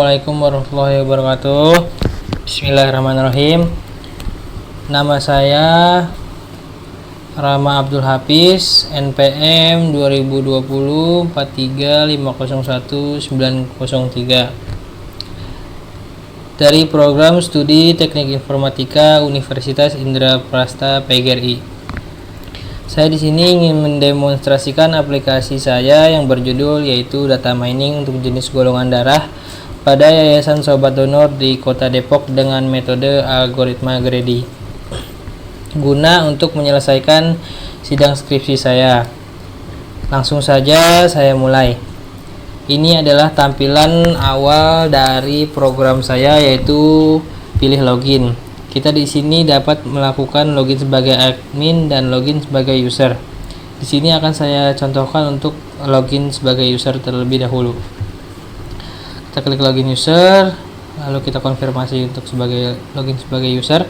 Assalamualaikum warahmatullahi wabarakatuh. Bismillahirrahmanirrahim. Nama saya Rama Abdul Hafiz, NPM 2020 43501 dari Program Studi Teknik Informatika Universitas Indraprasta PGRI. Saya di sini ingin mendemonstrasikan aplikasi saya yang berjudul yaitu data mining untuk jenis golongan darah pada Yayasan Sobat Donor di Kota Depok dengan metode algoritma Grady, guna untuk menyelesaikan sidang skripsi saya. Langsung saja saya mulai. Ini adalah tampilan awal dari program saya, yaitu pilih login. Kita di sini dapat melakukan login sebagai admin dan login sebagai user. Di sini akan saya contohkan untuk login sebagai user terlebih dahulu. Kita klik login user, lalu kita konfirmasi untuk login sebagai user.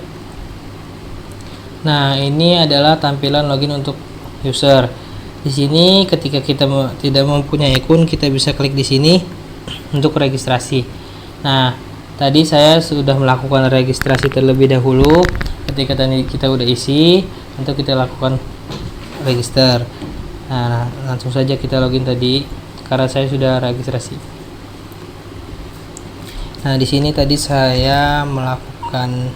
Nah, ini adalah tampilan login untuk user. Di sini ketika kita tidak mempunyai akun, kita bisa klik di sini untuk registrasi. Nah, tadi saya sudah melakukan registrasi terlebih dahulu. Ketika tadi kita udah isi, untuk kita lakukan register. Nah, langsung saja kita login tadi karena saya sudah registrasi. Nah, di sini tadi saya melakukan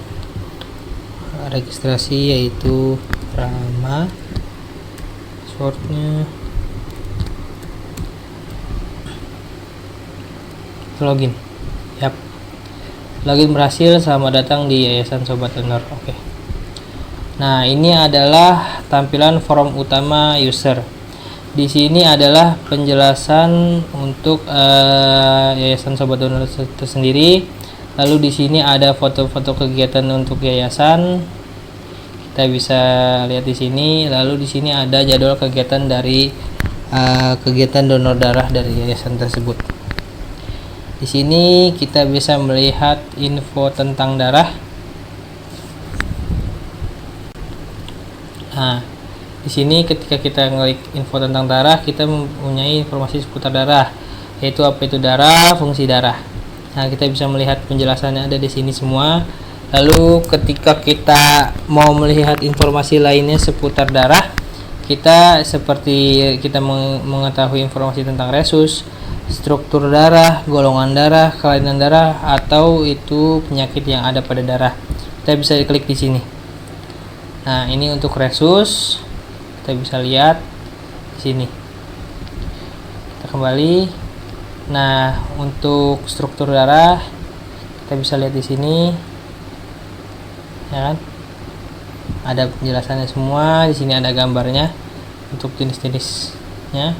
registrasi yaitu Rama, shortnya login. Yap. Login berhasil, selamat datang di Yayasan Sobat Donor. Oke. Nah, ini adalah tampilan form utama user. Di sini adalah penjelasan untuk Yayasan Sobat Donor itu sendiri. Lalu di sini ada foto-foto kegiatan untuk yayasan. Kita bisa lihat di sini. Lalu di sini ada jadwal kegiatan dari kegiatan donor darah dari yayasan tersebut. Di sini kita bisa melihat info tentang darah. Nah, di sini ketika kita klik info tentang darah, kita mempunyai informasi seputar darah, yaitu apa itu darah, fungsi darah. Nah, kita bisa melihat penjelasannya ada di sini semua. Lalu ketika kita mau melihat informasi lainnya seputar darah, kita seperti kita mengetahui informasi tentang resus, struktur darah, golongan darah, kelainan darah, atau itu penyakit yang ada pada darah. Kita bisa klik di sini. Nah, ini untuk resus, kita bisa lihat di sini. Kita kembali. Nah, untuk struktur darah, kita bisa lihat di sini, ya kan? Ada penjelasannya semua. Di sini ada gambarnya untuk jenis-jenisnya.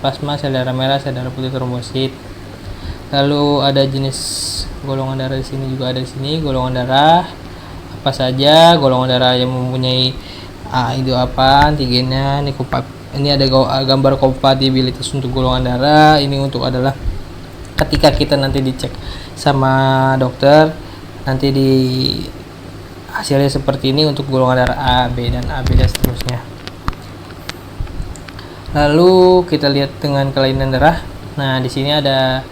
Plasma, sel darah merah, sel darah putih, trombosit. Lalu ada jenis golongan darah di sini juga ada di sini. Golongan darah apa saja? Golongan darah yang mempunyai itu apa? Antigennya. Ini ada gambar kompatibilitas untuk golongan darah. Ini untuk adalah ketika kita nanti dicek sama dokter, nanti di hasilnya seperti ini untuk golongan darah A, B dan seterusnya. Lalu kita lihat dengan kelainan darah. Nah, di sini ada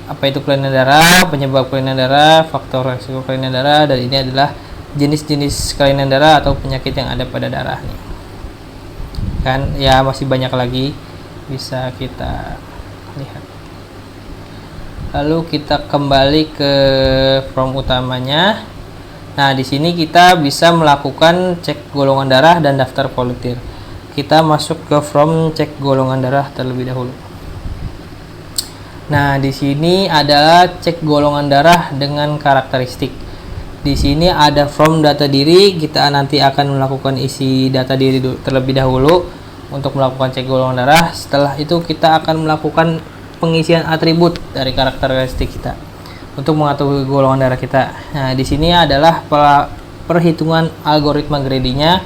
apa itu kelainan darah, penyebab kelainan darah, faktor resiko kelainan darah, dan ini adalah jenis-jenis kelainan darah atau penyakit yang ada pada darah nih. Kan ya, masih banyak lagi bisa kita lihat. Lalu kita kembali ke form utamanya. Nah, di sini kita bisa melakukan cek golongan darah dan daftar volunteer. Kita masuk ke form cek golongan darah terlebih dahulu. Nah, di sini adalah cek golongan darah dengan karakteristik. Di sini ada form data diri. Kita nanti akan melakukan isi data diri terlebih dahulu untuk melakukan cek golongan darah. Setelah itu kita akan melakukan pengisian atribut dari karakteristik kita untuk mengetahui golongan darah kita. Nah, di sini adalah perhitungan algoritma Grady-nya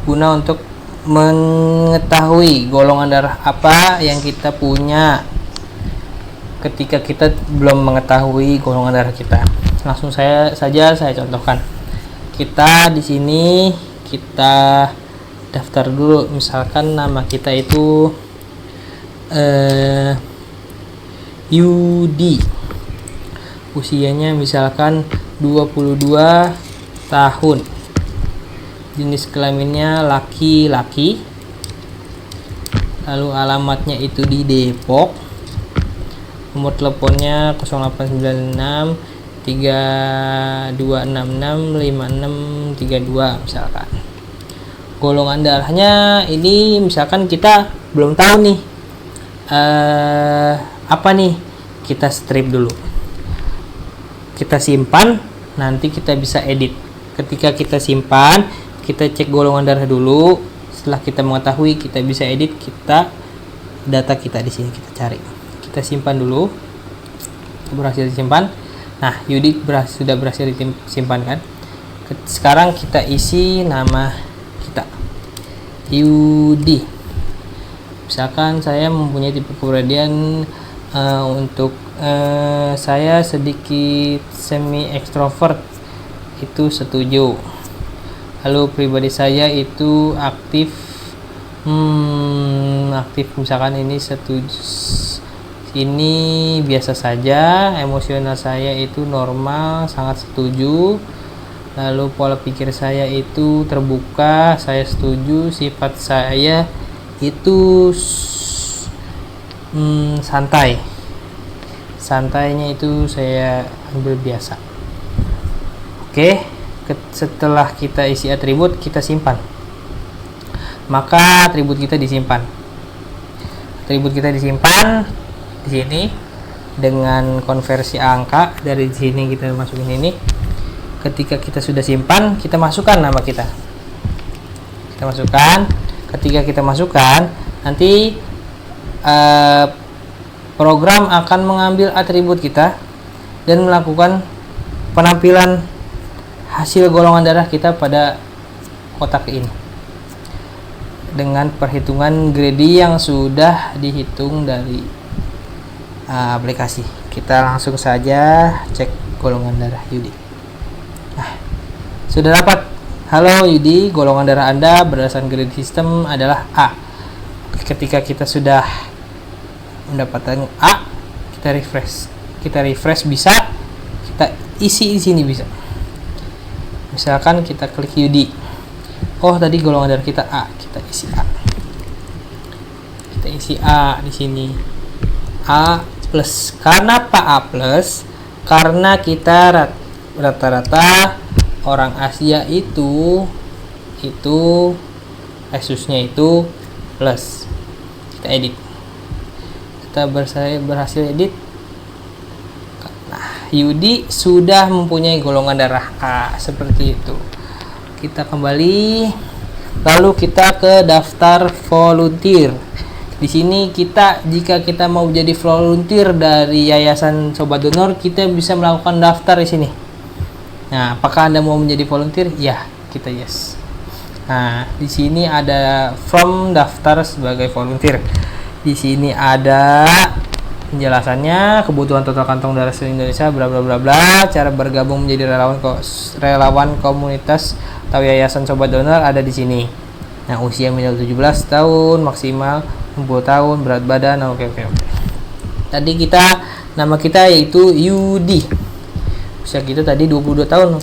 guna untuk mengetahui golongan darah apa yang kita punya ketika kita belum mengetahui golongan darah kita. Langsung saja saya contohkan. Kita di sini kita daftar dulu, misalkan nama kita itu Yudi. usianya misalkan 22 tahun, jenis kelaminnya laki-laki, lalu alamatnya itu di Depok, nomor teleponnya 0896 3266 5632 misalkan. Golongan darahnya ini misalkan kita belum tahu nih apa nih, kita strip dulu, kita simpan, nanti kita bisa edit. Ketika kita simpan, kita cek golongan darah dulu. Setelah kita mengetahui, kita bisa edit, data kita di sini kita cari, kita simpan dulu. Berhasil disimpan. Nah, Yudi sudah berhasil disimpan kan. Sekarang kita isi nama kita, Yudi. Misalkan saya mempunyai tipe kepribadian untuk saya sedikit semi ekstrovert, itu setuju. Lalu pribadi saya itu aktif, misalkan ini setuju, ini biasa saja. Emosional saya itu normal, sangat setuju. Lalu pola pikir saya itu terbuka, saya setuju. Sifat saya itu santai, santainya itu saya ambil biasa. Oke, setelah kita isi atribut, kita simpan, maka atribut kita disimpan. Atribut kita disimpan di sini dengan konversi angka. Dari sini kita masukin ini. Ketika kita sudah simpan, kita masukkan nama kita. Kita masukkan. Ketika kita masukkan, nanti program akan mengambil atribut kita dan melakukan penampilan hasil golongan darah kita pada kotak ini dengan perhitungan grade yang sudah dihitung dari aplikasi. Kita langsung saja cek golongan darah Yudi. Nah, sudah dapat. Halo Yudi, golongan darah Anda berdasarkan grade sistem adalah A. Ketika kita sudah mendapatkan A, kita refresh bisa, kita isi di sini bisa. Misalkan kita klik Yudi, oh tadi golongan darah kita A, kita isi A. Kita isi A di sini, A plus. Kenapa A plus? Karena kita rata-rata orang Asia itu Asusnya itu plus. Kita edit, kita berhasil edit. Nah, Yudi sudah mempunyai golongan darah A seperti itu. Kita kembali, lalu kita ke daftar volunteer. Di sini jika kita mau jadi volunteer dari Yayasan Sobat Donor, kita bisa melakukan daftar di sini. Nah, apakah Anda mau menjadi volunteer? Ya, kita yes. Nah, di sini ada form daftar sebagai volunteer. Di sini ada penjelasannya, kebutuhan total kantong darah seluruh Indonesia, bla bla bla bla. Cara bergabung menjadi relawan komunitas atau Yayasan Sobat Donor ada di sini. Nah, usia minimal 17 tahun, maksimal 60 tahun, berat badan. Oke. Tadi nama kita yaitu Yudi. Usia kita tadi 22 tahun.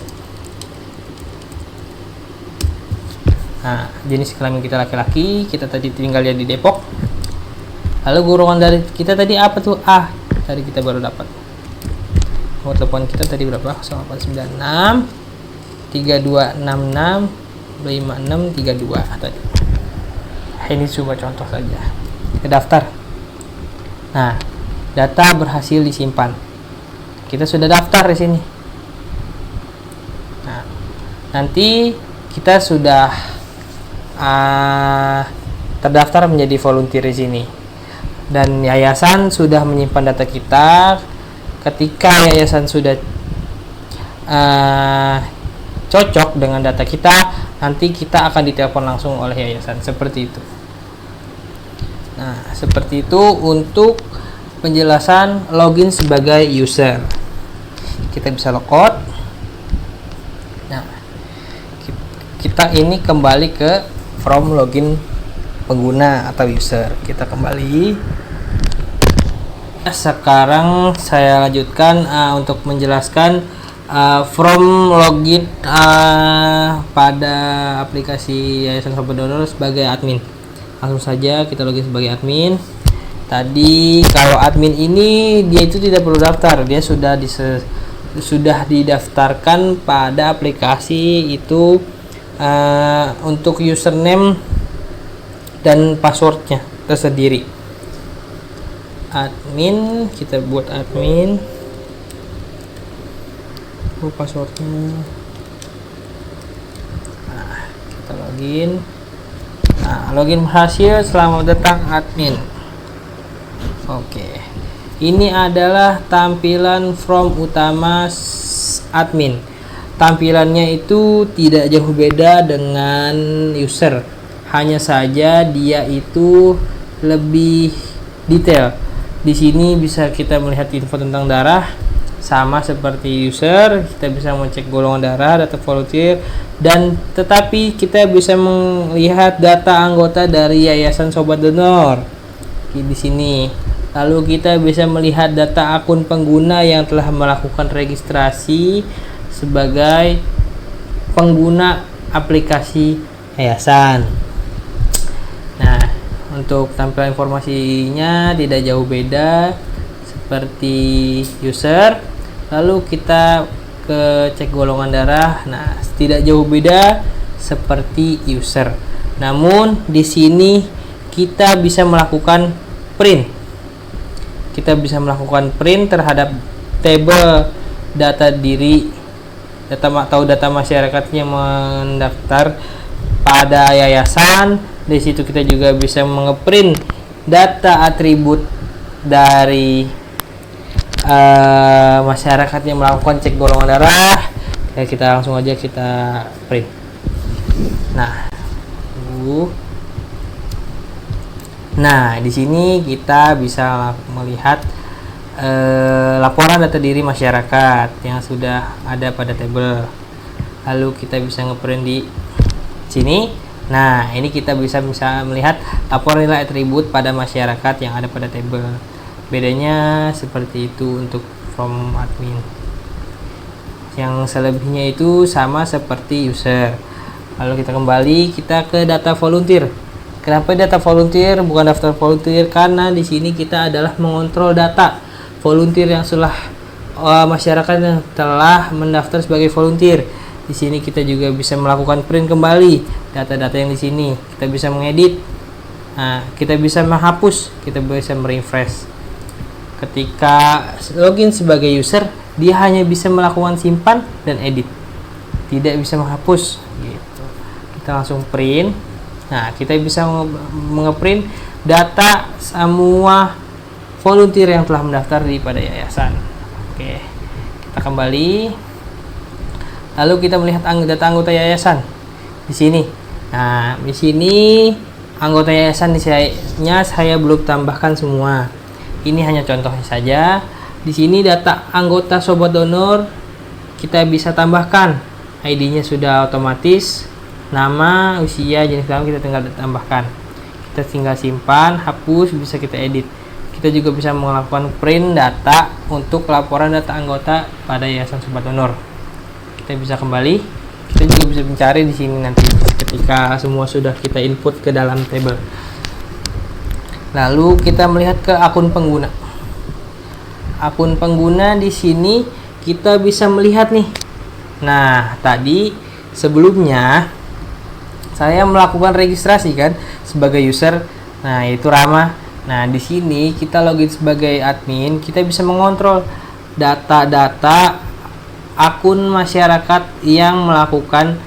Nah, jenis kelamin kita laki-laki, kita tadi tinggal di Depok. Lalu golongan dari kita tadi apa tuh? A. Tadi kita baru dapat. Nomor telepon kita tadi berapa? 0896 3266 5632 tadi. Ini cuma contoh saja. Ke daftar. Nah, data berhasil disimpan. Kita sudah daftar di sini. Nah, nanti kita sudah terdaftar menjadi volunteer di sini. Dan yayasan sudah menyimpan data kita. Ketika yayasan sudah cocok dengan data kita, nanti kita akan ditelepon langsung oleh yayasan. Seperti itu. Nah, seperti itu untuk penjelasan login sebagai user. Kita bisa logout. Nah, kita ini kembali ke from login pengguna atau user. Kita kembali Sekarang saya lanjutkan untuk menjelaskan from login pada aplikasi Yayasan Sobat Donor sebagai admin. Langsung saja kita login sebagai admin. Tadi kalau admin ini dia itu tidak perlu daftar, dia sudah didaftarkan pada aplikasi itu untuk username dan passwordnya tersendiri. Admin, kita buat admin, passwordnya. Nah, kita login. Nah, login berhasil. Selamat datang admin. Oke, ini adalah tampilan from utama admin. Tampilannya itu tidak jauh beda dengan user, hanya saja dia itu lebih detail. Di sini bisa kita melihat info tentang darah, sama seperti user. Kita bisa mengecek golongan darah, data volunteer, dan tetapi kita bisa melihat data anggota dari Yayasan Sobat Donor di sini. Lalu kita bisa melihat data akun pengguna yang telah melakukan registrasi sebagai pengguna aplikasi yayasan. Nah, untuk tampilan informasinya tidak jauh beda seperti user. Lalu kita ke cek golongan darah. Nah, tidak jauh beda seperti user. Namun di sini kita bisa melakukan print. Kita bisa melakukan print terhadap tabel data diri, data masyarakat yang mendaftar pada yayasan. Di situ kita juga bisa mengeprint data atribut dari masyarakat yang melakukan cek golongan darah. Ya, kita langsung aja kita print. Nah, di sini kita bisa melihat laporan data diri masyarakat yang sudah ada pada tabel. Lalu kita bisa ngeprint di sini. Nah, ini kita bisa melihat laporan nilai atribut pada masyarakat yang ada pada tabel. Bedanya seperti itu untuk from admin. Yang selebihnya itu sama seperti user. Lalu kita kembali ke data volunteer. Kenapa data volunteer bukan daftar volunteer? Karena di sini kita adalah mengontrol data volunteer yang sudah masyarakat yang telah mendaftar sebagai volunteer. Di sini kita juga bisa melakukan print kembali data-data yang di sini. Kita bisa mengedit. Nah, kita bisa menghapus, kita bisa merefresh. Ketika login sebagai user, dia hanya bisa melakukan simpan dan edit, tidak bisa menghapus gitu. Kita langsung print. Nah, kita bisa mengeprint data semua volunteer yang telah mendaftar di pada yayasan. Oke, kita kembali. Lalu kita melihat data anggota yayasan di sini. Nah, di sini anggota yayasan saya belum tambahkan semua. Ini hanya contohnya saja. Di sini data anggota Sobat Donor kita bisa tambahkan. ID-nya sudah otomatis. Nama, usia, jenis kelamin kita tinggal tambahkan. Kita tinggal simpan, hapus, bisa kita edit. Kita juga bisa melakukan print data untuk laporan data anggota pada Yayasan Sobat Donor. Kita bisa kembali. Kita juga bisa mencari di sini nanti ketika semua sudah kita input ke dalam table. Lalu kita melihat ke akun pengguna. Akun pengguna di sini kita bisa melihat nih. Nah, tadi sebelumnya saya melakukan registrasi kan sebagai user. Nah, itu Rama. Nah, di sini kita login sebagai admin, kita bisa mengontrol data-data akun masyarakat yang melakukan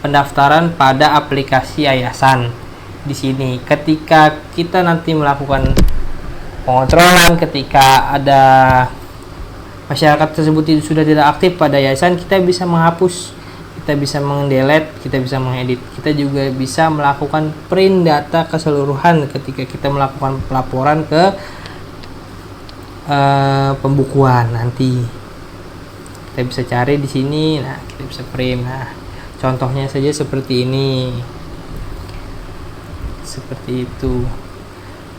pendaftaran pada aplikasi yayasan. Di sini ketika kita nanti melakukan pengontrolan, ketika ada masyarakat tersebut sudah tidak aktif pada yayasan, kita bisa menghapus, kita bisa mendelete, kita bisa mengedit. Kita juga bisa melakukan print data keseluruhan ketika kita melakukan pelaporan ke pembukuan nanti. Kita bisa cari di sini. Nah, kita bisa print. Nah, contohnya saja seperti ini. Seperti itu.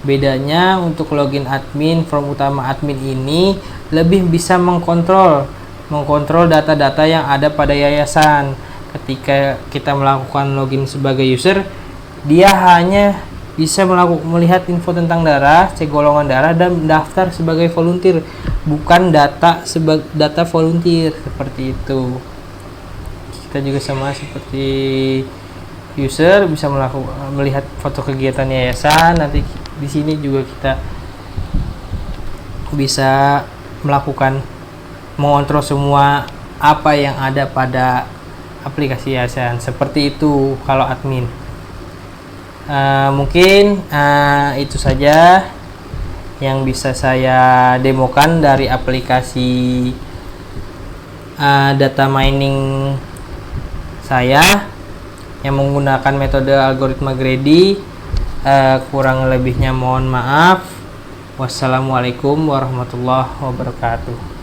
Bedanya untuk login admin, form utama admin ini lebih bisa mengkontrol data-data yang ada pada yayasan. Ketika kita melakukan login sebagai user, dia hanya bisa melihat info tentang darah, cek golongan darah, dan daftar sebagai volunteer, bukan data volunteer seperti itu. Kita juga sama seperti user, bisa melihat foto kegiatan yayasan. Nanti di sini juga kita bisa mengontrol semua apa yang ada pada aplikasi yayasan. Seperti itu kalau admin. Mungkin itu saja yang bisa saya demokan dari aplikasi data mining saya yang menggunakan metode algoritma Grady. Kurang lebihnya mohon maaf. Wassalamualaikum warahmatullahi wabarakatuh.